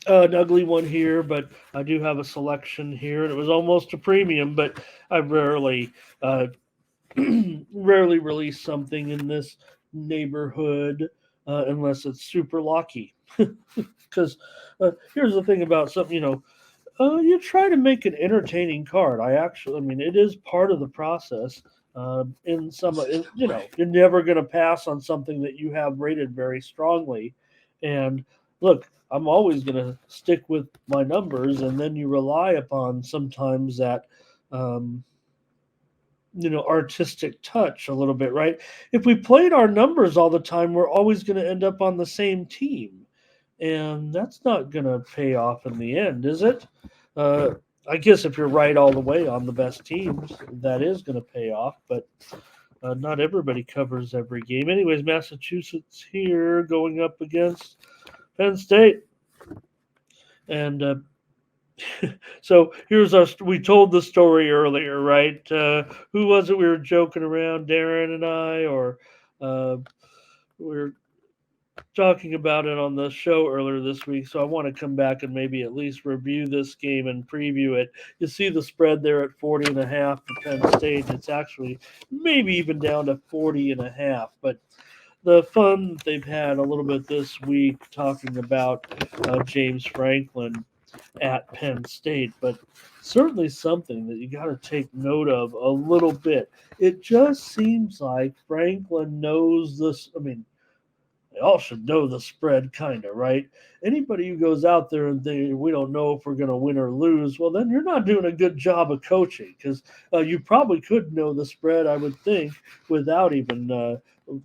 An ugly one here, but I do have a selection here, and it was almost a premium. But I uh, rarely release something in this neighborhood unless it's super lucky. Because here's the thing about something, you try to make an entertaining card. I mean, it is part of the process. You're never going to pass on something that you have rated very strongly. And look, I'm always going to stick with my numbers, and then you rely upon sometimes that, um, artistic touch a little bit, right? If we played our numbers all the time, we're always going to end up on the same team, and that's not going to pay off in the end, is it? Uh, I guess if you're right all the way on the best teams, that is going to pay off, but not everybody covers every game. Anyways, Massachusetts here going up against Penn State, and so here's us. We told the story earlier, right? Who was it? We were joking around, Darren and I, or uh, we were talking about it on the show earlier this week. So I want to come back and maybe at least review this game and preview it. You see the spread there at 40.5 for Penn State. It's actually maybe even down to 40.5, but the fun that they've had a little bit this week talking about James Franklin at Penn State, but certainly something that you got to take note of a little bit. It just seems like Franklin knows this. I mean, they all should know the spread, kind of, right? Anybody who goes out there and we don't know if we're going to win or lose, well, then you're not doing a good job of coaching because you probably could know the spread, I would think, without even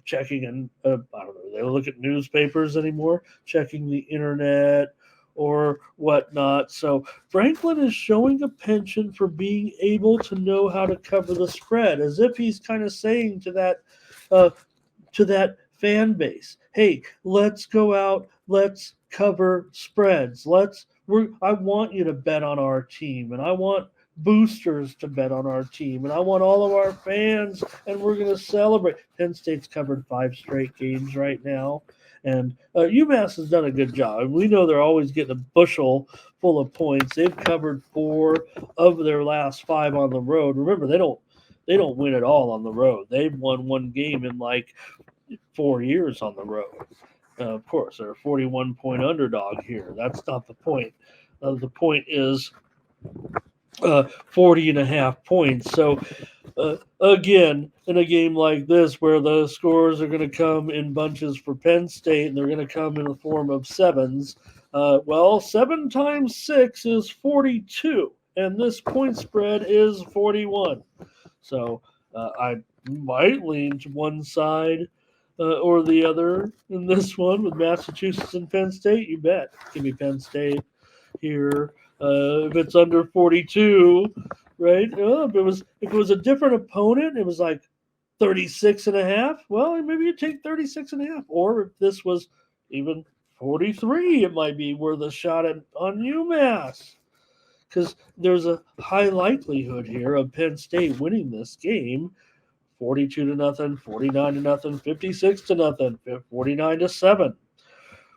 checking. And I don't know, they don't look at newspapers anymore, checking the internet or whatnot. So Franklin is showing a penchant for being able to know how to cover the spread, as if he's kind of saying uh, to that fan base. Hey, let's go out, let's cover spreads. I want you to bet on our team, and I want boosters to bet on our team, and I want all of our fans, and we're going to celebrate. Penn State's covered 5 straight games right now, and UMass has done a good job. We know they're always getting a bushel full of points. They've covered 4 of their last 5 on the road. Remember, they don't win it all on the road. They've won one game in like 4 years on the road. Of course, they're a 41-point underdog here. That's not the point. The point is 40.5 points. So, again, in a game like this where the scores are going to come in bunches for Penn State and they're going to come in the form of sevens, well, 7 times 6 is 42, and this point spread is 41. So, I might lean to one side or the other in this one with Massachusetts and Penn State. You bet. Give me Penn State here. If it's under 42, right? If it was a different opponent, it was like 36.5. Well, maybe you take 36.5. Or if this was even 43, it might be worth a shot on UMass. Because there's a high likelihood here of Penn State winning this game 42-0, 49-0, 56-0, 49-7.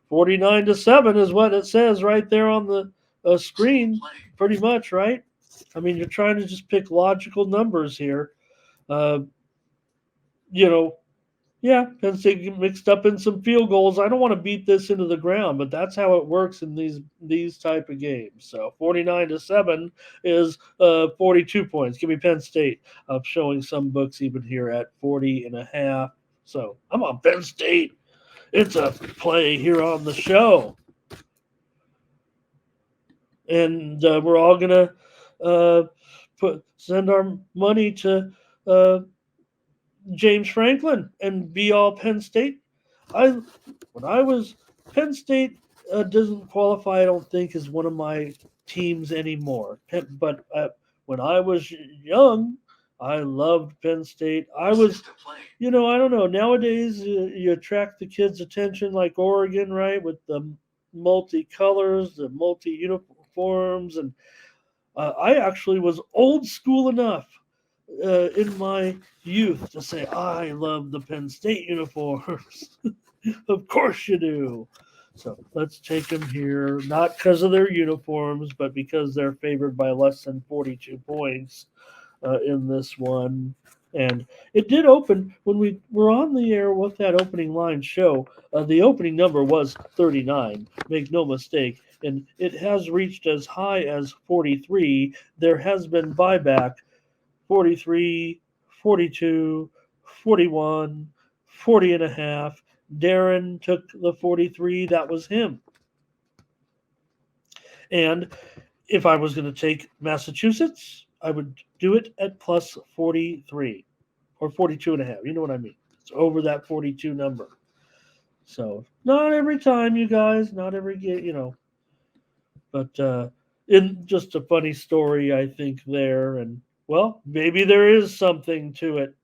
49-7 is what it says right there on the screen, pretty much, right? I mean, you're trying to just pick logical numbers here. Uh, you know, yeah, Penn State get mixed up in some field goals. I don't want to beat this into the ground, but that's how it works in these type of games. So 49-7 is 42 points. Give me Penn State. I'm showing some books even here at 40.5. So I'm on Penn State. It's a play here on the show, and we're all gonna uh, send our money to uh, James Franklin and be all Penn State. I when I was Penn State doesn't qualify. I don't think as one of my teams anymore. But when I was young, I loved Penn State. I don't know. Nowadays, you attract the kids' attention like Oregon, right, with the multicolors, the multi uniforms, and I actually was old school enough in my youth to say I love the Penn State uniforms. Of course you do. So let's take them here, not because of their uniforms, but because they're favored by less than 42 points in this one. And it did open when we were on the air with that opening line show. The opening number was 39, make no mistake. And it has reached as high as 43. There has been buyback 43, 42, 41, 40 and a half. Darren took the 43. That was him. And if I was going to take Massachusetts, I would do it at plus 43 or 42 and a half. You know what I mean? It's over that 42 number. So not every time, you guys, not every game, but in just a funny story, I think there. And well, maybe there is something to it.